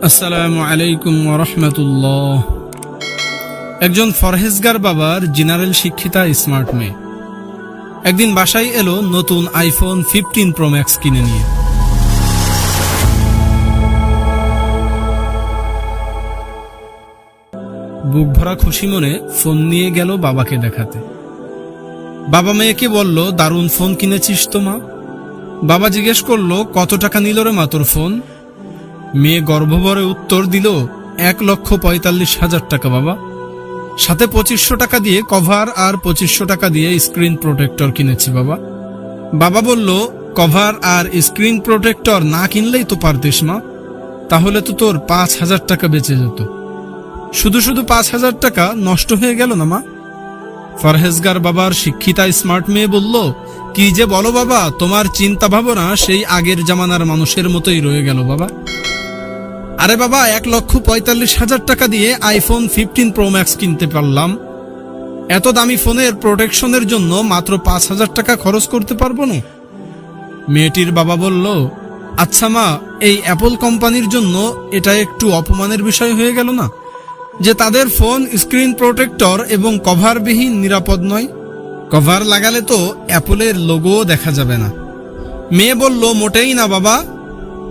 আসসালামু আলাইকুম ওয়া রাহমাতুল্লাহ। একজন ফরহেজগার বাবার জেনারেল শিক্ষিতা স্মার্ট মেয়ে একদিন বাসায় এলো নতুন আইফোন 15 প্রো ম্যাক্স কিনে নিয়ে। বুক ভরা খুশি মনে ফোন নিয়ে গেল বাবাকে দেখাতে। বাবা মেয়েকে বলল, দারুণ ফোন কিনেছিস তো মা। বাবা জিজ্ঞেস করলো, কত টাকা নিল রে মা তোর ফোন? মেয়ে গর্ভভরে উত্তর দিল, 1,45,000 টাকা বাবা। সাথে 2500 টাকা দিয়ে কভার আর 2500 টাকা দিয়ে স্ক্রিন প্রোটেক্টর কিনেছি বাবা। বাবা বলল, কভার আর স্ক্রিন প্রোটেক্টর না কিনলেই তো পারতিস মা, তাহলে তো তোর 5,000 টাকা বেঁচে যেত। শুধু 5,000 টাকা নষ্ট হয়ে গেল না মা? ফরহেজগার বাবার শিক্ষিতা স্মার্ট মেয়ে বলল, কি যে বলো বাবা, তোমার চিন্তা ভাবনা সেই আগের জামানার মানুষের মতোই রয়ে গেল বাবা। আরে বাবা, 1,45,000 টাকা দিয়ে আইফোন 15 প্রো ম্যাক্স কিনতে পারলাম, এত দামি ফোনের প্রোটেকশনের জন্য মাত্র 5,000 টাকা খরচ করতে পারবো না? মেয়েটির বাবা বলল, আচ্ছা মা, এই অ্যাপল কোম্পানির জন্য এটা একটু অপমানের বিষয় হয়ে গেল না যে তাদের ফোন স্ক্রিন প্রোটেক্টর এবং কভারবিহীন নিরাপদ নয়? কভার লাগালে তো অ্যাপলের লোগোও দেখা যাবে না। মেয়ে বলল, মোটেই না বাবা,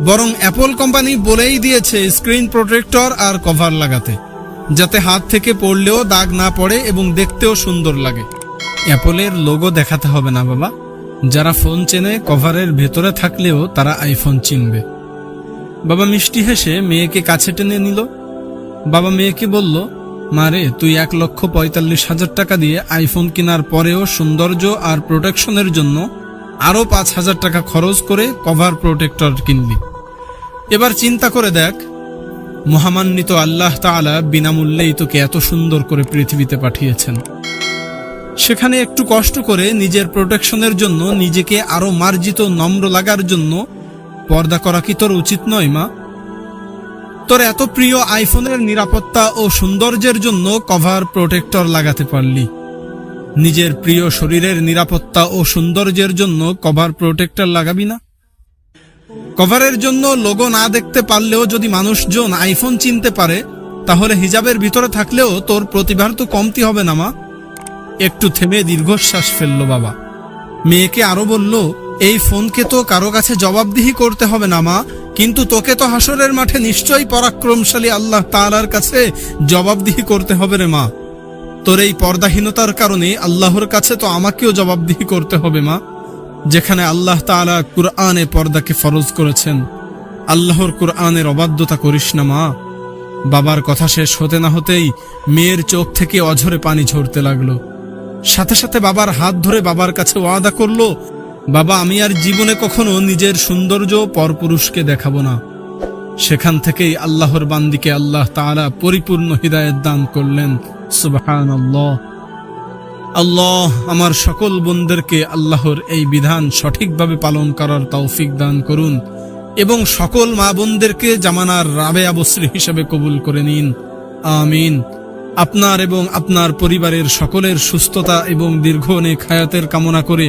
বরং অ্যাপল কোম্পানি বলেই দিয়েছে স্ক্রিন প্রোটেক্টর আর কভার লাগাতে, যাতে হাত থেকে পড়লেও দাগ না পড়ে এবং দেখতেও সুন্দর লাগে। অ্যাপলের লোগো দেখাতে হবে না বাবা। যারা ফোন চেনে কভারের ভেতরে থাকলেও তারা আইফোন চিনবে। বাবা মিষ্টি হেসে মেয়েকে কাছে টেনে নিল। বাবা মেয়েকে বলল, মারে, তুই 1,45,000 টাকা দিয়ে আইফোন কেনার পরেও সৌন্দর্য আর প্রোটেকশনের জন্য আরো 5,000 টাকা খরচ করে কভার প্রোটেক্টর কিনলি। এবার চিন্তা করে দেখ, মহামান্বিত আল্লাহ তাআলা বিনামূল্যেই তোকে এত সুন্দর করে পৃথিবীতে পাঠিয়েছেন, সেখানে একটু কষ্ট করে নিজের প্রোটেকশনের জন্য নিজেকে আরো মার্জিত নম্র লাগার জন্য পর্দা করা কি তোর উচিত নয় মা? তোর এত প্রিয় আইফোনের নিরাপত্তা ও সৌন্দর্যের জন্য কভার প্রোটেক্টর লাগাতে পারলি, নিজের প্রিয় শরীরের নিরাপত্তা ও সৌন্দর্যের জন্য কভার প্রোটেক্টর লাগাবি না? কভারের জন্য লোগো না দেখতে পারলেও যদি মানুষজন আইফোন চিনতে পারে, তাহলে হিজাবের ভিতরে থাকলেও তোর প্রতিভার তো কমতি হবে না মা? একটু থেমে দীর্ঘশ্বাস ফেলল বাবা। মেয়েকে আরো বলল, এই ফোনকে তো কারো কাছে জবাবদিহি করতে হবে না মা, কিন্তু তোকে তো হাসরের মাঠে নিশ্চয়ই পরাক্রমশালী আল্লাহ তাআলার কাছে জবাবদিহি করতে হবে রে মা। তোর এই পর্দাহীনতার কারণে আল্লাহর কাছে তো আমাকেও জবাবদিহি করতে হবে মা, যেখানে আল্লাহ তাআলা কুরআনে পর্দাকে ফরজ করেছেন। আল্লাহর কুরআনের অবাধ্যতা করিস না মা। বাবার কথা শেষ হতে না হতেই মেয়ের চোখ থেকে অঝরে পানি ঝরতে লাগলো। সাথে সাথে বাবার হাত ধরে বাবার কাছে ওয়াদা করলো, বাবা, আমি আর জীবনে কখনো নিজের সৌন্দর্য পরপুরুষকে দেখাবো না। সেখান থেকেই আল্লাহর বান্দিকে আল্লাহ তাআলা পরিপূর্ণ হিদায়াত দান করলেন। সুবহানাল্লাহ। আল্লাহ আমার সকল বোনদেরকে আল্লাহর এই বিধান সঠিকভাবে পালন করার তৌফিক দান করুন এবং সকল মা বোনদেরকে জামানার রাবেয়া বসরি হিসেবে কবুল করে নিন, আমিন। আপনার এবং আপনার পরিবারের সকলের সুস্থতা এবং দীর্ঘ নেক হায়াতের কামনা করে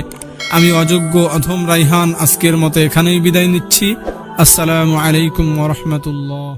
আমি অযোগ্য অধম রাইহান আজকের মতো এখানেই বিদায় নিচ্ছি। আসসালামু আলাইকুম ওয়া রাহমাতুল্লাহ।